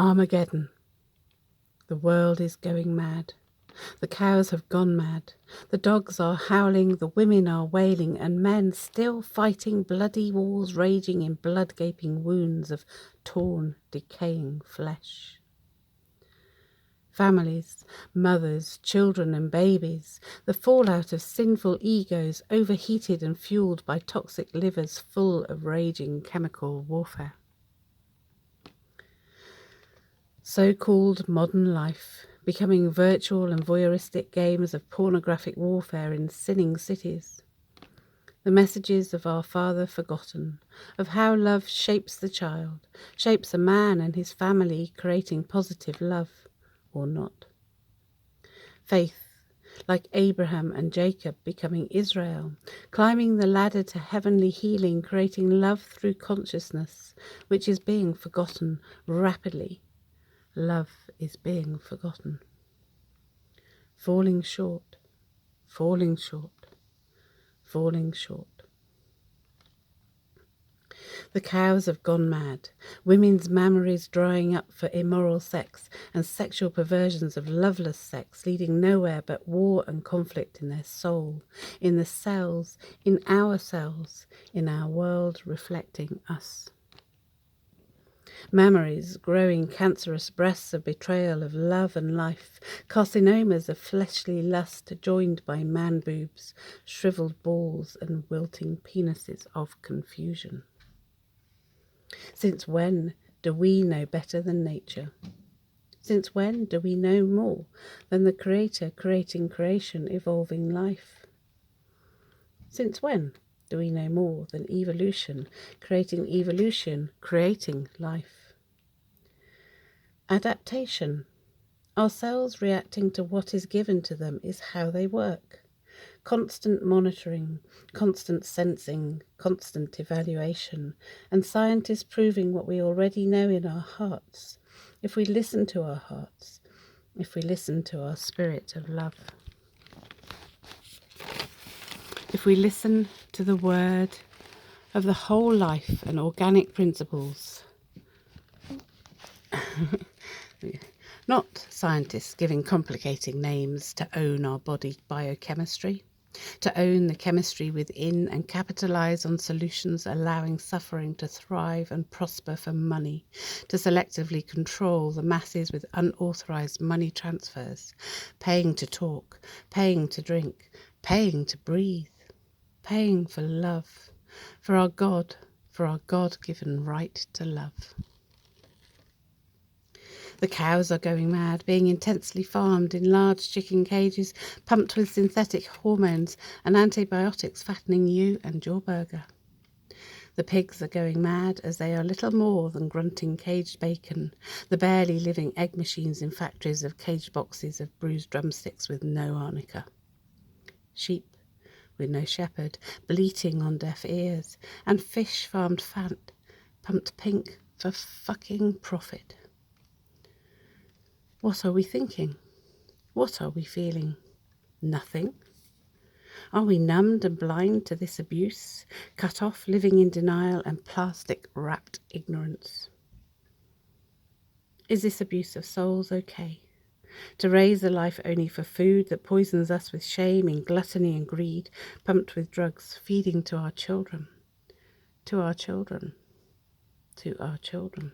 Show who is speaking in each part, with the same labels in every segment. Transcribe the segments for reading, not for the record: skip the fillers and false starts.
Speaker 1: Armageddon. The world is going mad. The cows have gone mad. The dogs are howling, the women are wailing, and men still fighting bloody wars raging in blood-gaping wounds of torn, decaying flesh. Families, mothers, children and babies, the fallout of sinful egos overheated and fueled by toxic livers full of raging chemical warfare. So-called modern life, becoming virtual and voyeuristic games of pornographic warfare in sinning cities. The messages of our Father forgotten, of how love shapes the child, shapes a man and his family, creating positive love, or not. Faith, like Abraham and Jacob becoming Israel, climbing the ladder to heavenly healing, creating love through consciousness, which is being forgotten rapidly. Love is being forgotten. Falling short, falling short, falling short. The cows have gone mad, women's mammaries drying up for immoral sex and sexual perversions of loveless sex, leading nowhere but war and conflict in their soul, in the cells, in our world reflecting us. Mammaries, growing cancerous breasts of betrayal of love and life, carcinomas of fleshly lust joined by man boobs, shriveled balls and wilting penises of confusion. Since when do we know better than nature? Since when do we know more than the Creator creating creation, evolving life? Since when do we know more than evolution, creating life? Adaptation. Our cells reacting to what is given to them is how they work. Constant monitoring, constant sensing, constant evaluation, and scientists proving what we already know in our hearts, if we listen to our hearts, if we listen to our spirit of love. If we listen to the word of the whole life and organic principles, not scientists giving complicating names to own our body biochemistry, to own the chemistry within and capitalize on solutions allowing suffering to thrive and prosper for money, to selectively control the masses with unauthorized money transfers, paying to talk, paying to drink, paying to breathe, paying for love, for our God-given right to love. The cows are going mad, being intensely farmed in large chicken cages, pumped with synthetic hormones and antibiotics fattening you and your burger. The pigs are going mad as they are little more than grunting caged bacon, the barely living egg machines in factories of caged boxes of bruised drumsticks with no arnica. Sheep with no shepherd, bleating on deaf ears, and fish farmed fat, pumped pink for fucking profit. What are we thinking? What are we feeling? Nothing. Are we numbed and blind to this abuse, cut off, living in denial and plastic-wrapped ignorance? Is this abuse of souls okay? To raise a life only for food that poisons us with shame in gluttony and greed, pumped with drugs, feeding to our children, to our children, to our children.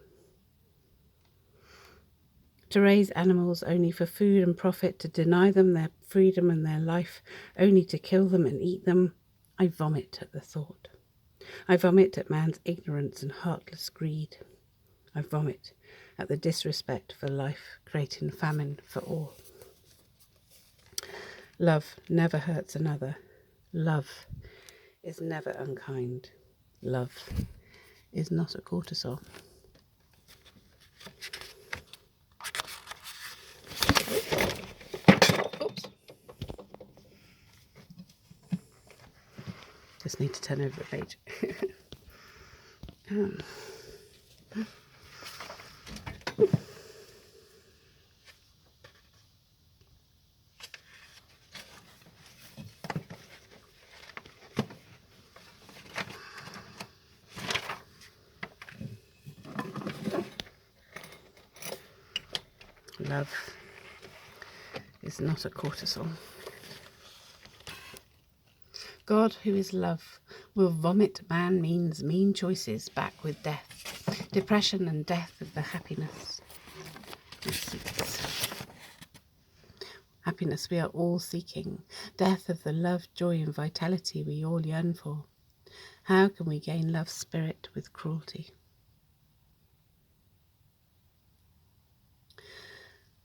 Speaker 1: To raise animals only for food and profit, to deny them their freedom and their life, only to kill them and eat them, I vomit at the thought. I vomit at man's ignorance and heartless greed. I vomit at the disrespect for life, creating famine for all. Love never hurts another. Love is never unkind. Love is not a cortisol. Oops. Just need to turn over the page. love is not a cortisol. God, who is love, will vomit man's mean choices back with death, depression and death of the happiness we seek. Happiness we are all seeking, death of the love, joy and vitality we all yearn for. How can we gain love's spirit with cruelty?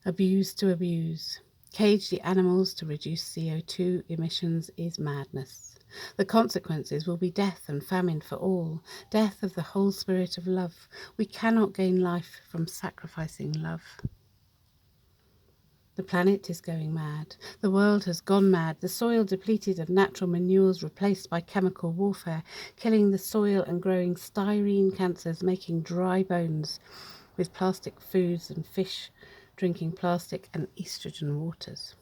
Speaker 1: Abuse to abuse. Cage the animals to reduce CO2 emissions is madness. The consequences will be death and famine for all, death of the whole spirit of love. We cannot gain life from sacrificing love. The planet is going mad. The world has gone mad. The soil depleted of natural manures replaced by chemical warfare, killing the soil and growing styrene cancers, making dry bones with plastic foods and fish drinking plastic and estrogen waters.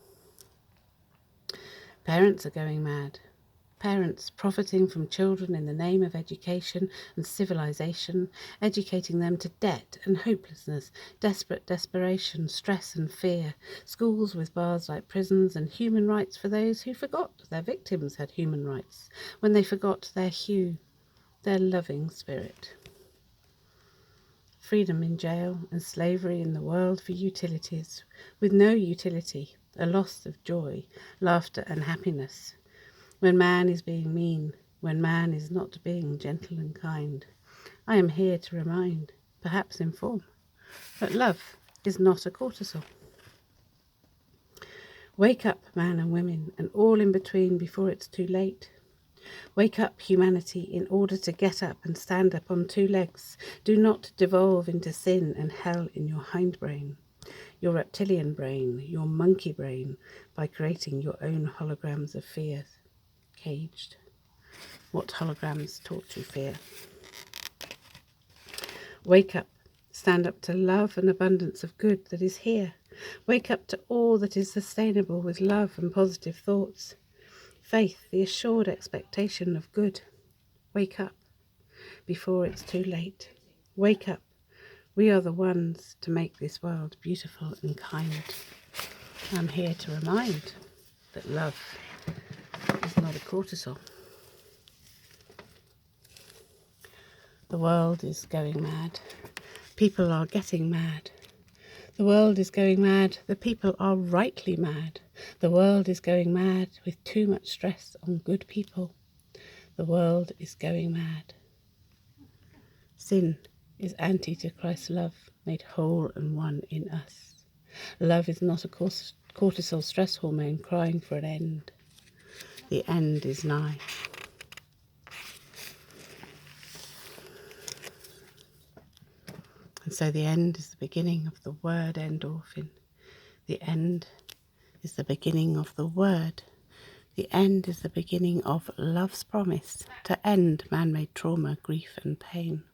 Speaker 1: Parents are going mad. Parents profiting from children in the name of education and civilization, educating them to debt and hopelessness, desperate desperation, stress and fear, schools with bars like prisons, and human rights for those who forgot their victims had human rights, when they forgot their hue, their loving spirit. Freedom in jail and slavery in the world for utilities, with no utility, a loss of joy, laughter and happiness. When man is being mean, when man is not being gentle and kind, I am here to remind, perhaps inform, that love is not a cortisol. Wake up, man and women, and all in between before it's too late. Wake up, humanity, in order to get up and stand up on two legs. Do not devolve into sin and hell in your hindbrain, your reptilian brain, your monkey brain, by creating your own holograms of fear. Caged. What holograms taught you fear? Wake up. Stand up to love and abundance of good that is here. Wake up to all that is sustainable with love and positive thoughts. Faith, the assured expectation of good. Wake up before it's too late. Wake up. We are the ones to make this world beautiful and kind. I'm here to remind that love is not a cortisol. The world is going mad. People are getting mad. The world is going mad. The people are rightly mad. The world is going mad with too much stress on good people. The world is going mad. Sin is anti to Christ's love, made whole and one in us. Love is not a cortisol stress hormone crying for an end. The end is nigh. And so the end is the beginning of the word endorphin. The end is the beginning of the word. The end is the beginning of love's promise to end man-made trauma, grief and pain.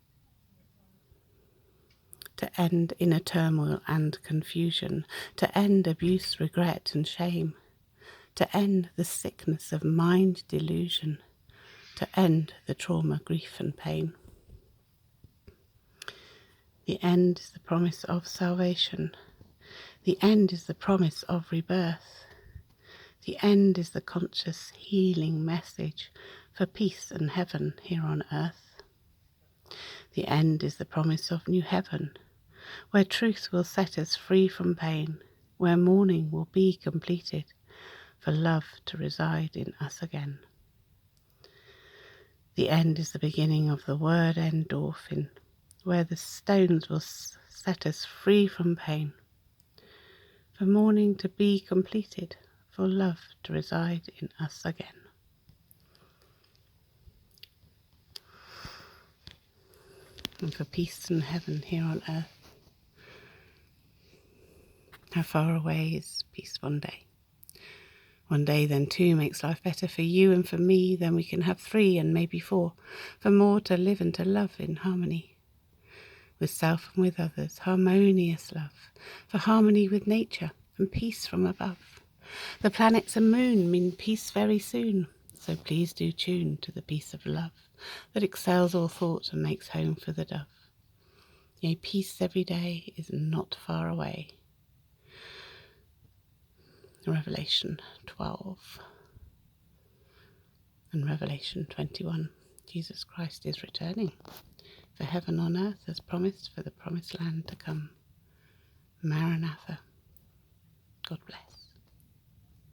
Speaker 1: To end inner turmoil and confusion. To end abuse, regret and shame. To end the sickness of mind delusion. To end the trauma, grief and pain. The end is the promise of salvation. The end is the promise of rebirth. The end is the conscious healing message for peace and heaven here on earth. The end is the promise of new heaven, where truth will set us free from pain, where mourning will be completed, for love to reside in us again. The end is the beginning of the word endorphin, where the stones will set us free from pain, for mourning to be completed, for love to reside in us again. And for peace and heaven here on earth. How far away is peace one day? One day, then two makes life better for you and for me, then we can have three and maybe four, for more to live and to love in harmony. With self and with others, harmonious love, for harmony with nature and peace from above. The planets and moon mean peace very soon, so please do tune to the peace of love that excels all thought and makes home for the dove. Yea, peace every day is not far away. Revelation 12 and Revelation 21. Jesus Christ is returning for heaven on earth as promised, for the promised land to come. Maranatha. God bless.